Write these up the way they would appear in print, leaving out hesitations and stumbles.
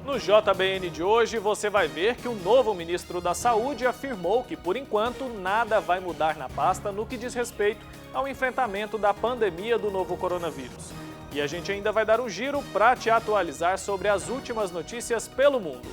No JBN de hoje, você vai ver que o novo ministro da Saúde afirmou que, por enquanto, nada vai mudar na pasta no que diz respeito ao enfrentamento da pandemia do novo coronavírus. E a gente ainda vai dar um giro para te atualizar sobre as últimas notícias pelo mundo.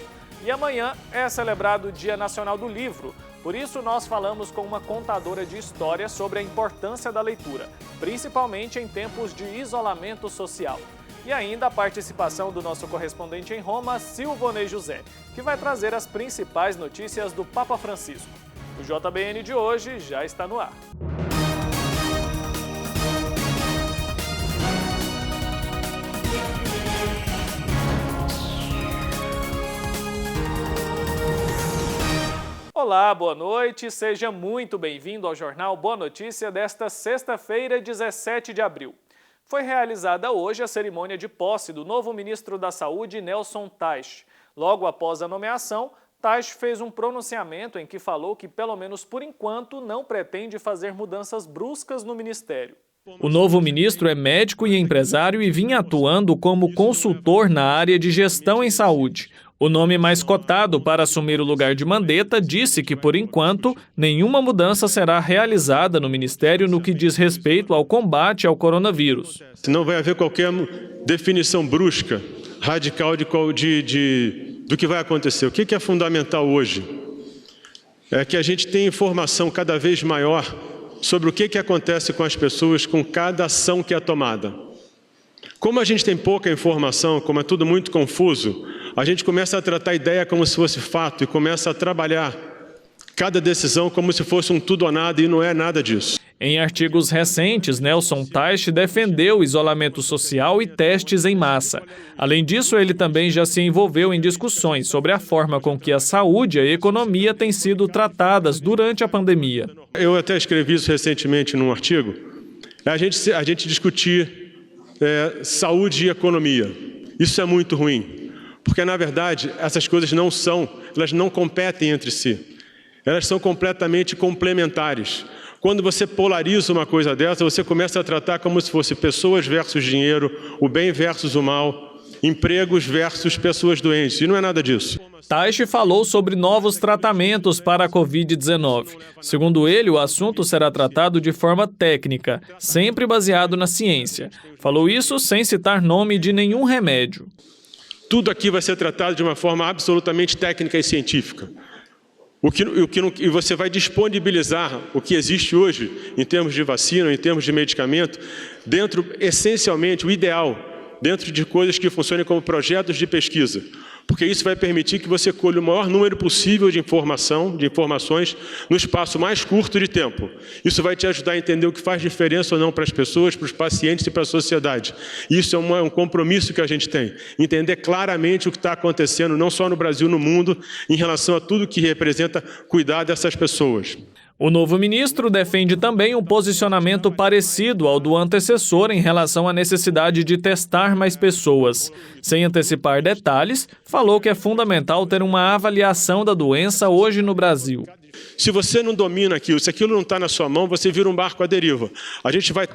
E amanhã é celebrado o Dia Nacional do Livro. Por isso, nós falamos com uma contadora de história sobre a importância da leitura, principalmente em tempos de isolamento social. E ainda a participação do nosso correspondente em Roma, Silvonei José, que vai trazer as principais notícias do Papa Francisco. O JBN de hoje já está no ar. Olá, boa noite, seja muito bem-vindo ao Jornal Boa Notícia desta sexta-feira, 17 de abril. Foi realizada hoje a cerimônia de posse do novo ministro da Saúde, Nelson Teich. Logo após a nomeação, Teich fez um pronunciamento em que falou que, pelo menos por enquanto, não pretende fazer mudanças bruscas no ministério. O novo ministro é médico e empresário e vinha atuando como consultor na área de gestão em saúde. O nome mais cotado para assumir o lugar de Mandetta disse que, por enquanto, nenhuma mudança será realizada no ministério no que diz respeito ao combate ao coronavírus. Não vai haver qualquer definição brusca, radical do que vai acontecer. O que é fundamental hoje é que a gente tenha informação cada vez maior sobre o que acontece com as pessoas com cada ação que é tomada. Como a gente tem pouca informação, como é tudo muito confuso, a gente começa a tratar a ideia como se fosse fato e começa a trabalhar cada decisão como se fosse um tudo ou nada e não é nada disso. Em artigos recentes, Nelson Teich defendeu o isolamento social e testes em massa. Além disso, ele também já se envolveu em discussões sobre a forma com que a saúde e a economia têm sido tratadas durante a pandemia. Eu até escrevi isso recentemente num artigo. A gente discutir saúde e economia. Isso é muito ruim. Porque, na verdade, essas coisas elas não competem entre si. Elas são completamente complementares. Quando você polariza uma coisa dessa, você começa a tratar como se fosse pessoas versus dinheiro, o bem versus o mal, empregos versus pessoas doentes. E não é nada disso. Teich falou sobre novos tratamentos para a Covid-19. Segundo ele, o assunto será tratado de forma técnica, sempre baseado na ciência. Falou isso sem citar nome de nenhum remédio. Tudo aqui vai ser tratado de uma forma absolutamente técnica e científica. E você vai disponibilizar o que existe hoje, em termos de vacina, em termos de medicamento, essencialmente, o ideal, dentro de coisas que funcionem como projetos de pesquisa. Porque isso vai permitir que você colhe o maior número possível de informações no espaço mais curto de tempo. Isso vai te ajudar a entender o que faz diferença ou não para as pessoas, para os pacientes e para a sociedade. Isso é um compromisso que a gente tem. Entender claramente o que está acontecendo, não só no Brasil, no mundo, em relação a tudo que representa cuidar dessas pessoas. O novo ministro defende também um posicionamento parecido ao do antecessor em relação à necessidade de testar mais pessoas. Sem antecipar detalhes, falou que é fundamental ter uma avaliação da doença hoje no Brasil. Se você não domina aquilo, se aquilo não está na sua mão, você vira um barco à deriva. A gente vai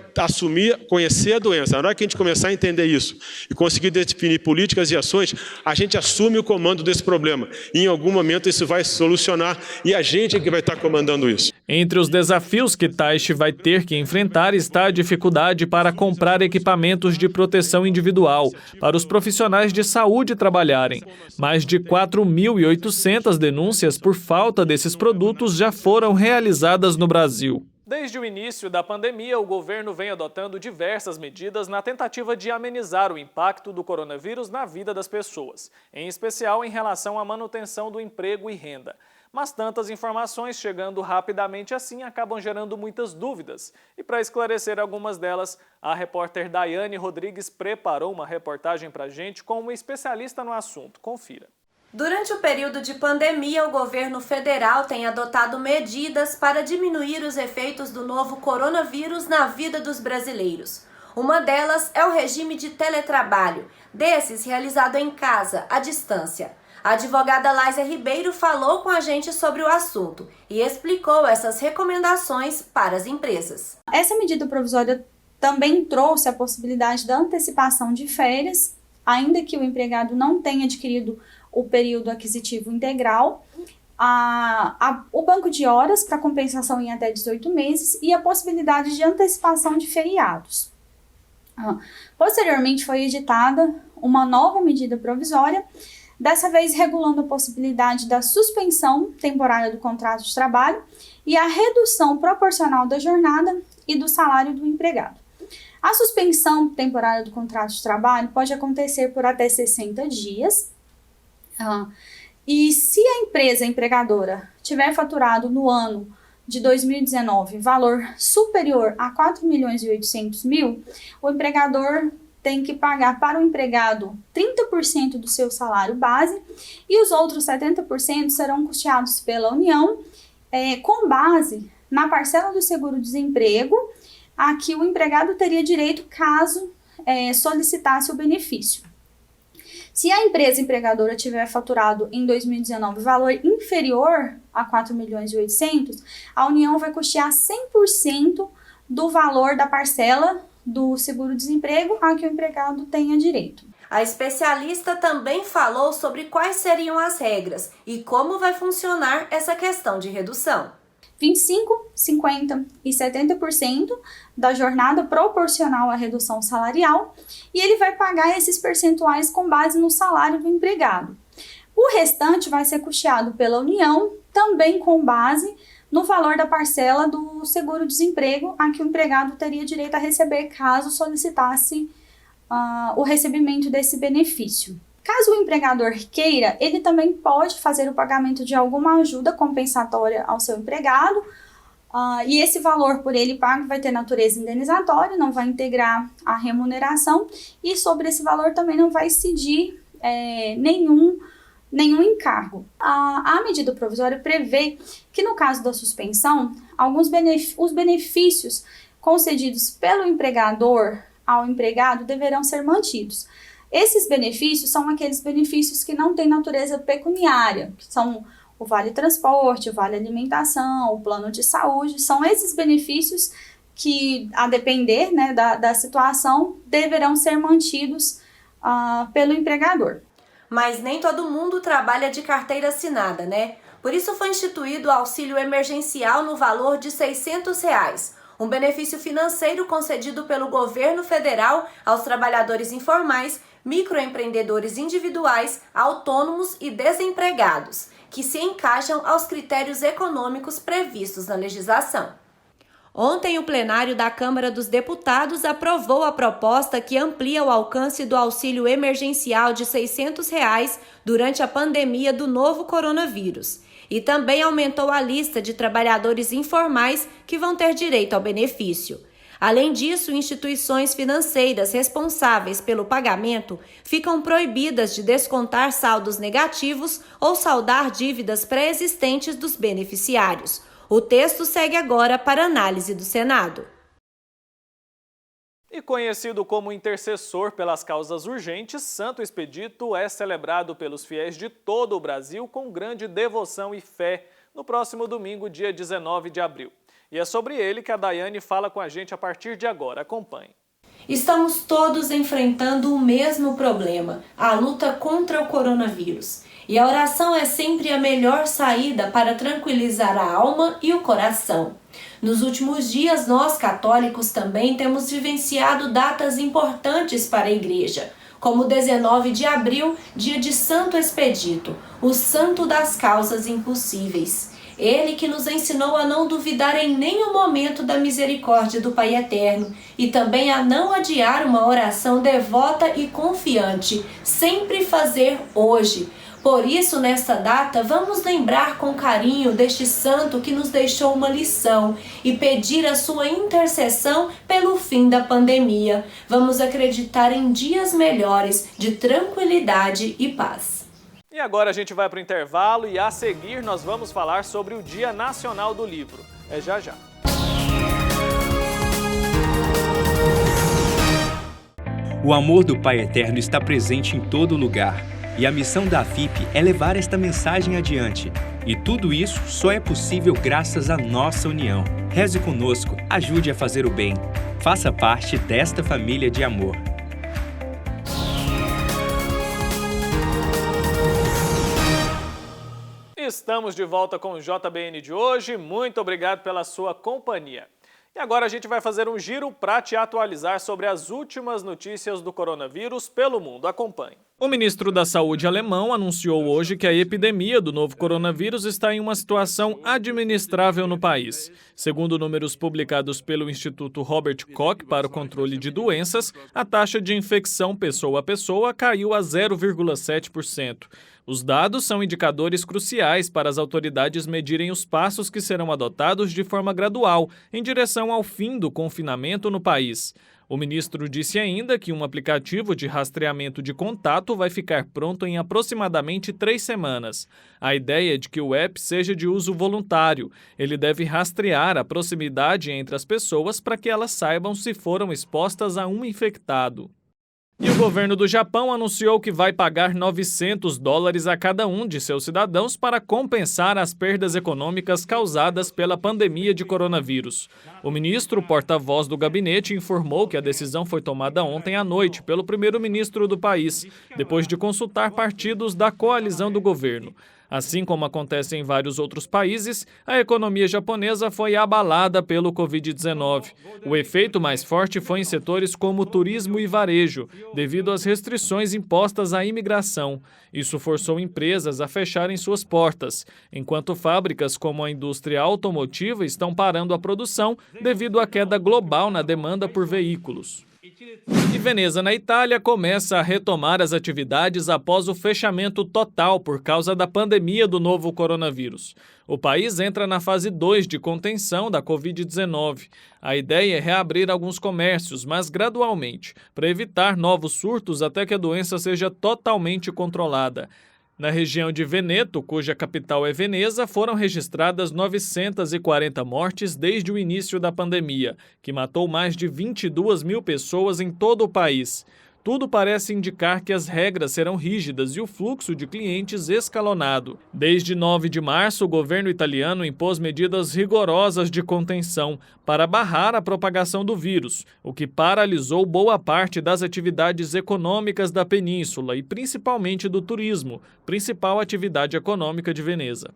conhecer a doença. Na hora que a gente começar a entender isso e conseguir definir políticas e ações, a gente assume o comando desse problema. E em algum momento isso vai se solucionar e a gente é que vai estar comandando isso. Entre os desafios que Teich vai ter que enfrentar está a dificuldade para comprar equipamentos de proteção individual para os profissionais de saúde trabalharem. Mais de 4.800 denúncias por falta desses produtos já foram realizadas no Brasil. Desde o início da pandemia, o governo vem adotando diversas medidas na tentativa de amenizar o impacto do coronavírus na vida das pessoas, em especial em relação à manutenção do emprego e renda. Mas tantas informações chegando rapidamente assim acabam gerando muitas dúvidas. E para esclarecer algumas delas, a repórter Daiane Rodrigues preparou uma reportagem para a gente com uma especialista no assunto. Confira. Durante o período de pandemia, o governo federal tem adotado medidas para diminuir os efeitos do novo coronavírus na vida dos brasileiros. Uma delas é o regime de teletrabalho, desses realizado em casa, à distância. A advogada Laísa Ribeiro falou com a gente sobre o assunto e explicou essas recomendações para as empresas. Essa medida provisória também trouxe a possibilidade da antecipação de férias ainda que o empregado não tenha adquirido o período aquisitivo integral, o banco de horas para compensação em até 18 meses e a possibilidade de antecipação de feriados. Posteriormente foi editada uma nova medida provisória, dessa vez regulando a possibilidade da suspensão temporária do contrato de trabalho e a redução proporcional da jornada e do salário do empregado. A suspensão temporária do contrato de trabalho pode acontecer por até 60 dias. E se a empresa empregadora tiver faturado no ano de 2019 valor superior a 4.800.000, o empregador tem que pagar para o empregado 30% do seu salário base e os outros 70% serão custeados pela União, com base na parcela do seguro-desemprego a que o empregado teria direito caso solicitasse o benefício. Se a empresa empregadora tiver faturado em 2019 valor inferior a 4.800.000, a União vai custear 100% do valor da parcela do seguro-desemprego a que o empregado tenha direito. A especialista também falou sobre quais seriam as regras e como vai funcionar essa questão de redução. 25%, 50% e 70% da jornada proporcional à redução salarial, e ele vai pagar esses percentuais com base no salário do empregado. O restante vai ser custeado pela União, também com base no valor da parcela do seguro-desemprego a que o empregado teria direito a receber caso solicitasse o recebimento desse benefício. Caso o empregador queira, ele também pode fazer o pagamento de alguma ajuda compensatória ao seu empregado, e esse valor por ele pago vai ter natureza indenizatória, não vai integrar a remuneração, e sobre esse valor também não vai incidir nenhum encargo. A medida provisória prevê que no caso da suspensão, os benefícios concedidos pelo empregador ao empregado deverão ser mantidos. Esses benefícios são aqueles benefícios que não têm natureza pecuniária, que são o vale transporte, o vale alimentação, o plano de saúde. São esses benefícios que, a depender, né, da situação, deverão ser mantidos pelo empregador. Mas nem todo mundo trabalha de carteira assinada, né? Por isso foi instituído o auxílio emergencial no valor de R$ 600, um benefício financeiro concedido pelo governo federal aos trabalhadores informais, microempreendedores individuais, autônomos e desempregados, que se encaixam aos critérios econômicos previstos na legislação. Ontem, o plenário da Câmara dos Deputados aprovou a proposta que amplia o alcance do auxílio emergencial de R$ 600 durante a pandemia do novo coronavírus e também aumentou a lista de trabalhadores informais que vão ter direito ao benefício. Além disso, instituições financeiras responsáveis pelo pagamento ficam proibidas de descontar saldos negativos ou saldar dívidas pré-existentes dos beneficiários. O texto segue agora para análise do Senado. E conhecido como intercessor pelas causas urgentes, Santo Expedito é celebrado pelos fiéis de todo o Brasil com grande devoção e fé no próximo domingo, dia 19 de abril. E é sobre ele que a Daiane fala com a gente a partir de agora. Acompanhe. Estamos todos enfrentando o mesmo problema, a luta contra o coronavírus. E a oração é sempre a melhor saída para tranquilizar a alma e o coração. Nos últimos dias, nós católicos também temos vivenciado datas importantes para a Igreja, como 19 de abril, dia de Santo Expedito, o santo das causas impossíveis. Ele que nos ensinou a não duvidar em nenhum momento da misericórdia do Pai Eterno e também a não adiar uma oração devota e confiante, sempre fazer hoje. Por isso, nesta data, vamos lembrar com carinho deste santo que nos deixou uma lição e pedir a sua intercessão pelo fim da pandemia. Vamos acreditar em dias melhores de tranquilidade e paz. E agora a gente vai para o intervalo e a seguir nós vamos falar sobre o Dia Nacional do Livro. É já já. O amor do Pai Eterno está presente em todo lugar. E a missão da AFIP é levar esta mensagem adiante. E tudo isso só é possível graças à nossa união. Reze conosco, ajude a fazer o bem. Faça parte desta família de amor. estamos de volta com o JBN de hoje. Muito obrigado pela sua companhia. E agora a gente vai fazer um giro para te atualizar sobre as últimas notícias do coronavírus pelo mundo. Acompanhe. O ministro da Saúde alemão anunciou hoje que a epidemia do novo coronavírus está em uma situação administrável no país. Segundo números publicados pelo Instituto Robert Koch para o Controle de Doenças, a taxa de infecção pessoa a pessoa caiu a 0,7%. Os dados são indicadores cruciais para as autoridades medirem os passos que serão adotados de forma gradual em direção ao fim do confinamento no país. O ministro disse ainda que um aplicativo de rastreamento de contato vai ficar pronto em aproximadamente 3 semanas. A ideia é de que o app seja de uso voluntário. Ele deve rastrear a proximidade entre as pessoas para que elas saibam se foram expostas a um infectado. E o governo do Japão anunciou que vai pagar $900 a cada um de seus cidadãos para compensar as perdas econômicas causadas pela pandemia de coronavírus. O ministro, porta-voz do gabinete, informou que a decisão foi tomada ontem à noite pelo primeiro-ministro do país, depois de consultar partidos da coalizão do governo. Assim como acontece em vários outros países, a economia japonesa foi abalada pelo Covid-19. O efeito mais forte foi em setores como turismo e varejo, devido às restrições impostas à imigração. Isso forçou empresas a fecharem suas portas, enquanto fábricas como a indústria automotiva estão parando a produção devido à queda global na demanda por veículos. E Veneza, na Itália, começa a retomar as atividades após o fechamento total por causa da pandemia do novo coronavírus. O país entra na fase 2 de contenção da Covid-19. A ideia é reabrir alguns comércios, mas gradualmente, para evitar novos surtos até que a doença seja totalmente controlada. Na região de Veneto, cuja capital é Veneza, foram registradas 940 mortes desde o início da pandemia, que matou mais de 22 mil pessoas em todo o país. Tudo parece indicar que as regras serão rígidas e o fluxo de clientes escalonado. Desde 9 de março, o governo italiano impôs medidas rigorosas de contenção para barrar a propagação do vírus, o que paralisou boa parte das atividades econômicas da península e principalmente do turismo, principal atividade econômica de Veneza.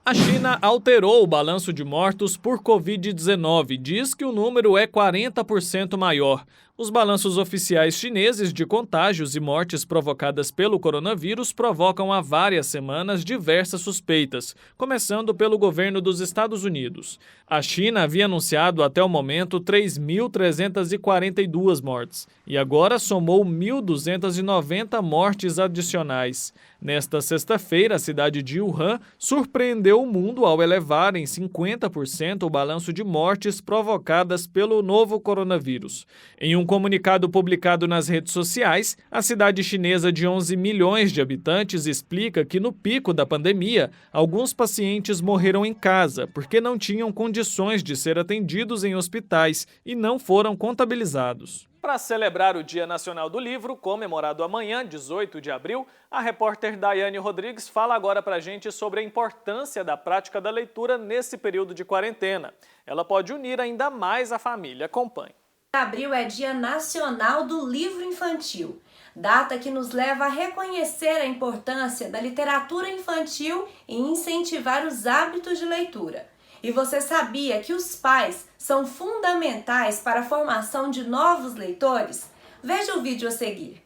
A China alterou o balanço de mortos por Covid-19 e diz que o número é 40% maior. Os balanços oficiais chineses de contágios e mortes provocadas pelo coronavírus provocam há várias semanas diversas suspeitas, começando pelo governo dos Estados Unidos. A China havia anunciado até o momento 3.342 mortes e agora somou 1.290 mortes adicionais. Nesta sexta-feira, a cidade de Wuhan surpreendeu o mundo ao elevar em 50% o balanço de mortes provocadas pelo novo coronavírus. Em um comunicado publicado nas redes sociais, a cidade chinesa de 11 milhões de habitantes explica que no pico da pandemia, alguns pacientes morreram em casa porque não tinham condições de ser atendidos em hospitais e não foram contabilizados. Para celebrar o Dia Nacional do Livro, comemorado amanhã, 18 de abril, a repórter Daiane Rodrigues fala agora para a gente sobre a importância da prática da leitura nesse período de quarentena. Ela pode unir ainda mais a família. Acompanhe. Abril é Dia Nacional do Livro Infantil, data que nos leva a reconhecer a importância da literatura infantil e incentivar os hábitos de leitura. E você sabia que os pais são fundamentais para a formação de novos leitores? Veja o vídeo a seguir.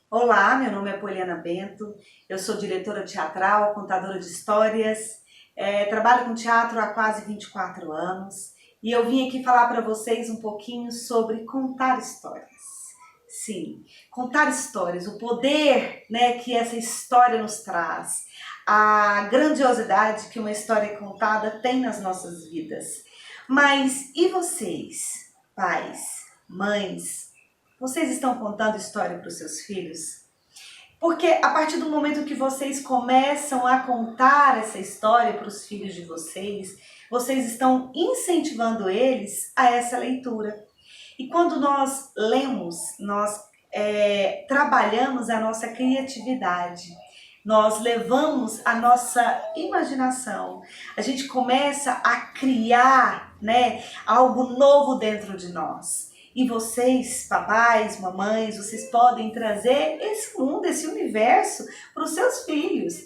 Olá, meu nome é Poliana Bento, eu sou diretora teatral, contadora de histórias, trabalho com teatro há quase 24 anos e eu vim aqui falar para vocês um pouquinho sobre contar histórias. Sim, contar histórias, o poder, que essa história nos traz, a grandiosidade que uma história contada tem nas nossas vidas. Mas e vocês, pais, mães, vocês estão contando história para os seus filhos? Porque a partir do momento que vocês começam a contar essa história para os filhos de vocês, vocês estão incentivando eles a essa leitura. E quando nós lemos, nós trabalhamos a nossa criatividade, nós levamos a nossa imaginação, a gente começa a criar algo novo dentro de nós. E vocês, papais, mamães, vocês podem trazer esse mundo, esse universo para os seus filhos.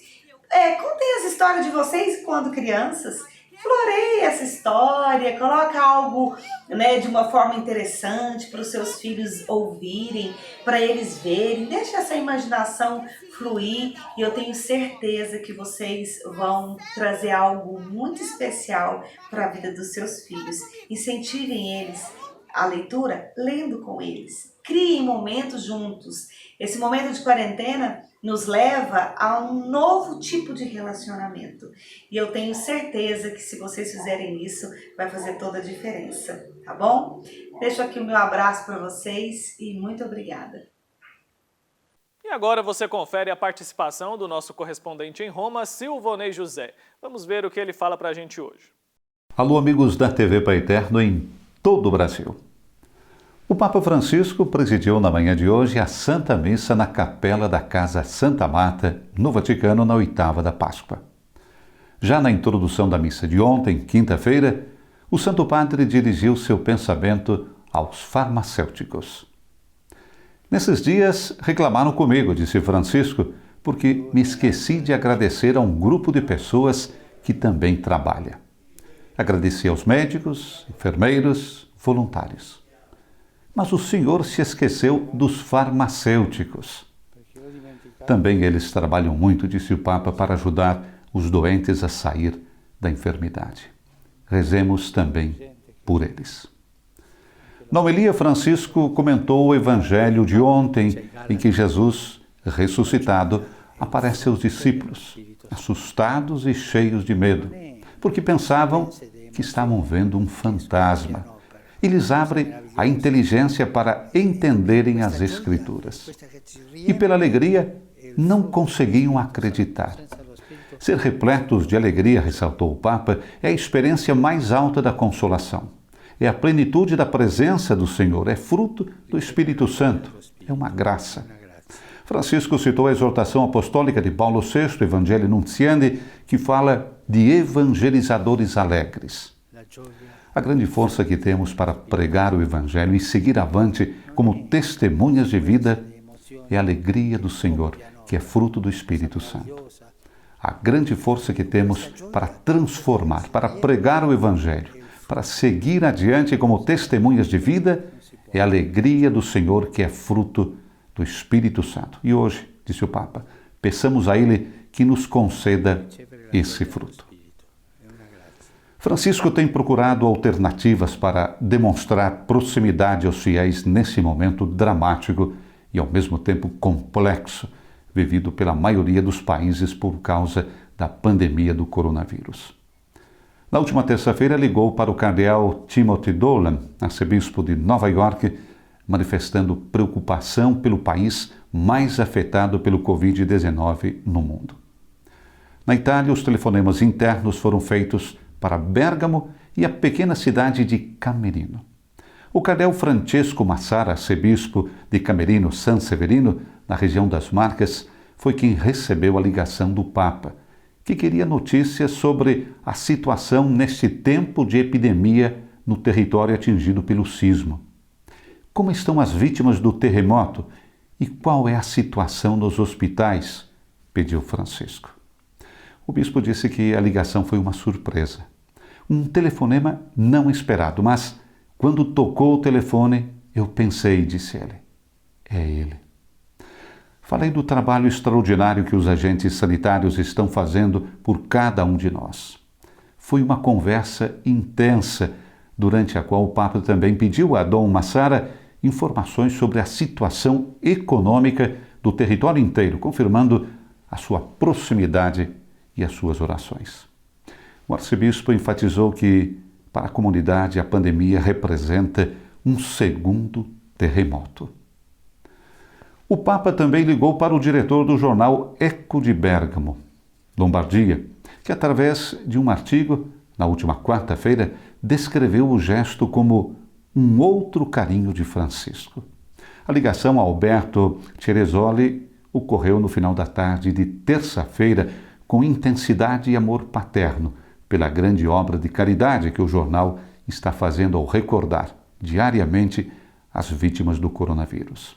contem as histórias de vocês quando crianças. Floreie essa história, coloca algo, né, de uma forma interessante para os seus filhos ouvirem, para eles verem. Deixa essa imaginação fluir e eu tenho certeza que vocês vão trazer algo muito especial para a vida dos seus filhos. Incentivem eles a leitura lendo com eles. Criem momentos juntos. Esse momento de quarentena nos leva a um novo tipo de relacionamento. E eu tenho certeza que se vocês fizerem isso, vai fazer toda a diferença, tá bom? Deixo aqui o meu abraço para vocês e muito obrigada. E agora você confere a participação do nosso correspondente em Roma, Silvonei José. Vamos ver o que ele fala para a gente hoje. Alô, amigos da TV Pai Eterno em todo o Brasil. O Papa Francisco presidiu na manhã de hoje a Santa Missa na Capela da Casa Santa Marta, no Vaticano, na 8ª da Páscoa. Já na introdução da missa de ontem, quinta-feira, o Santo Padre dirigiu seu pensamento aos farmacêuticos. Nesses dias, reclamaram comigo, disse Francisco, porque me esqueci de agradecer a um grupo de pessoas que também trabalha. Agradeci aos médicos, enfermeiros, voluntários. Mas o Senhor se esqueceu dos farmacêuticos. Também eles trabalham muito, disse o Papa, para ajudar os doentes a sair da enfermidade. Rezemos também por eles. Na homilia, Francisco comentou o evangelho de ontem, em que Jesus, ressuscitado, aparece aos discípulos, assustados e cheios de medo, porque pensavam que estavam vendo um fantasma. E lhes abre a inteligência para entenderem as Escrituras. E pela alegria, não conseguiam acreditar. Ser repletos de alegria, ressaltou o Papa, é a experiência mais alta da consolação. É a plenitude da presença do Senhor, é fruto do Espírito Santo, é uma graça. Francisco citou a exortação apostólica de Paulo VI, Evangelii Nuntiandi, que fala de evangelizadores alegres. A grande força que temos para pregar o Evangelho e seguir avante como testemunhas de vida é a alegria do Senhor, que é fruto do Espírito Santo. A grande força que temos para transformar, para pregar o Evangelho, para seguir adiante como testemunhas de vida é a alegria do Senhor, que é fruto do Espírito Santo. E hoje, disse o Papa, peçamos a Ele que nos conceda esse fruto. Francisco tem procurado alternativas para demonstrar proximidade aos fiéis nesse momento dramático e, ao mesmo tempo, complexo, vivido pela maioria dos países por causa da pandemia do coronavírus. Na última terça-feira, ligou para o cardeal Timothy Dolan, arcebispo de Nova York, manifestando preocupação pelo país mais afetado pelo Covid-19 no mundo. Na Itália, os telefonemas internos foram feitos para Bérgamo e a pequena cidade de Camerino. O cardeal Francesco Massara, arcebispo de Camerino San Severino, na região das Marcas, foi quem recebeu a ligação do Papa, que queria notícias sobre a situação neste tempo de epidemia no território atingido pelo sismo. Como estão as vítimas do terremoto e qual é a situação nos hospitais? Pediu Francisco. O bispo disse que a ligação foi uma surpresa. Um telefonema não esperado, mas quando tocou o telefone, eu pensei, disse ele, é ele. Falei do trabalho extraordinário que os agentes sanitários estão fazendo por cada um de nós. Foi uma conversa intensa, durante a qual o Papa também pediu a Dom Massara informações sobre a situação econômica do território inteiro, confirmando a sua proximidade e as suas orações. O arcebispo enfatizou que, para a comunidade, a pandemia representa um segundo terremoto. O Papa também ligou para o diretor do jornal Eco de Bérgamo, Lombardia, que, através de um artigo, na última quarta-feira, descreveu o gesto como um outro carinho de Francisco. A ligação a Alberto Ceresoli ocorreu no final da tarde de terça-feira, com intensidade e amor paterno, pela grande obra de caridade que o jornal está fazendo ao recordar diariamente as vítimas do coronavírus.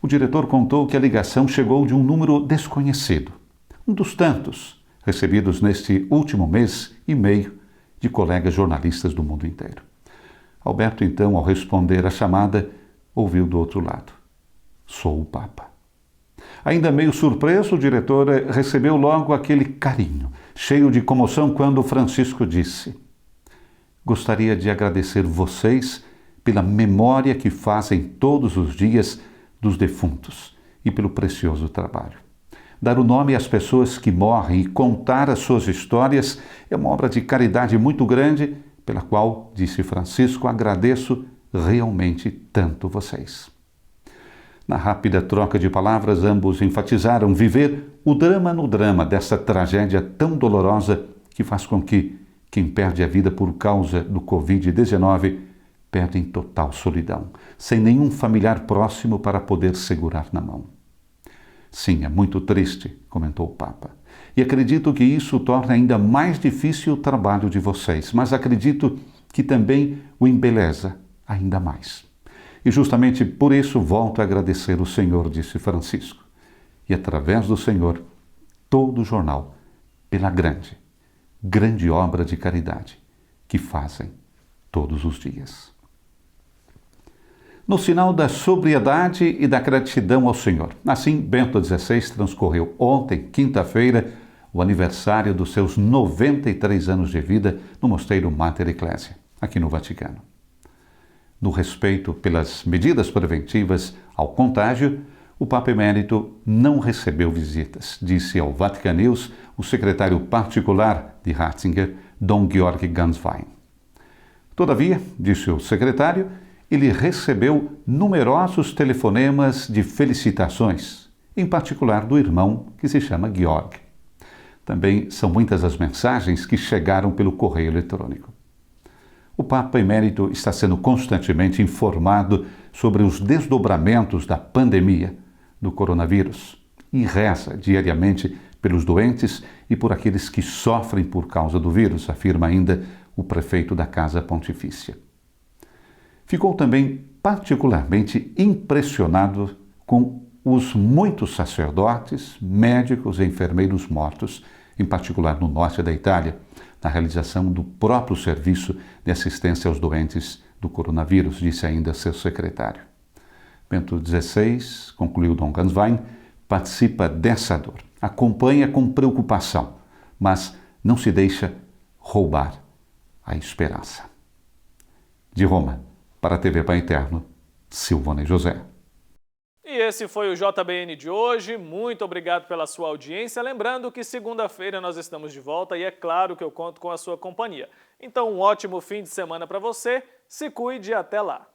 O diretor contou que a ligação chegou de um número desconhecido. um dos tantos recebidos neste último mês e meio de colegas jornalistas do mundo inteiro. Alberto, então, ao responder à chamada, ouviu do outro lado: "Sou o Papa." Ainda meio surpreso, o diretor recebeu logo aquele carinho, cheio de comoção, quando Francisco disse: "Gostaria de agradecer vocês pela memória que fazem todos os dias dos defuntos e pelo precioso trabalho. Dar o nome às pessoas que morrem e contar as suas histórias é uma obra de caridade muito grande, pela qual, disse Francisco, agradeço realmente tanto vocês." Na rápida troca de palavras, ambos enfatizaram viver o drama no drama dessa tragédia tão dolorosa que faz com que quem perde a vida por causa do Covid-19 perde em total solidão, sem nenhum familiar próximo para poder segurar na mão. "Sim, é muito triste", comentou o Papa, "e acredito que isso torna ainda mais difícil o trabalho de vocês, mas acredito que também o embeleza ainda mais. E justamente por isso volto a agradecer o Senhor", disse Francisco, "e através do Senhor, todo o jornal, pela grande obra de caridade que fazem todos os dias." No sinal da sobriedade e da gratidão ao Senhor. Assim, Bento XVI transcorreu ontem, quinta-feira, o aniversário dos seus 93 anos de vida no Mosteiro Mater Ecclesiae, aqui no Vaticano. No respeito pelas medidas preventivas ao contágio, o Papa Emérito não recebeu visitas, disse ao Vatican News o secretário particular de Ratzinger, Dom Georg Ganswein. Todavia, disse o secretário, ele recebeu numerosos telefonemas de felicitações, em particular do irmão que se chama Georg. Também são muitas as mensagens que chegaram pelo correio eletrônico. O Papa Emérito está sendo constantemente informado sobre os desdobramentos da pandemia do coronavírus e reza diariamente pelos doentes e por aqueles que sofrem por causa do vírus, afirma ainda o prefeito da Casa Pontifícia. Ficou também particularmente impressionado com os muitos sacerdotes, médicos e enfermeiros mortos, em particular no norte da Itália, na realização do próprio serviço de assistência aos doentes do coronavírus, disse ainda seu secretário. Bento XVI, concluiu Dom Ganswein, participa dessa dor, acompanha com preocupação, mas não se deixa roubar a esperança. De Roma, para a TV Pai Eterno, Silvone José. E esse foi o JBN de hoje. Muito obrigado pela sua audiência. Lembrando que segunda-feira nós estamos de volta e é claro que eu conto com a sua companhia. Então, um ótimo fim de semana para você. Se cuide e até lá.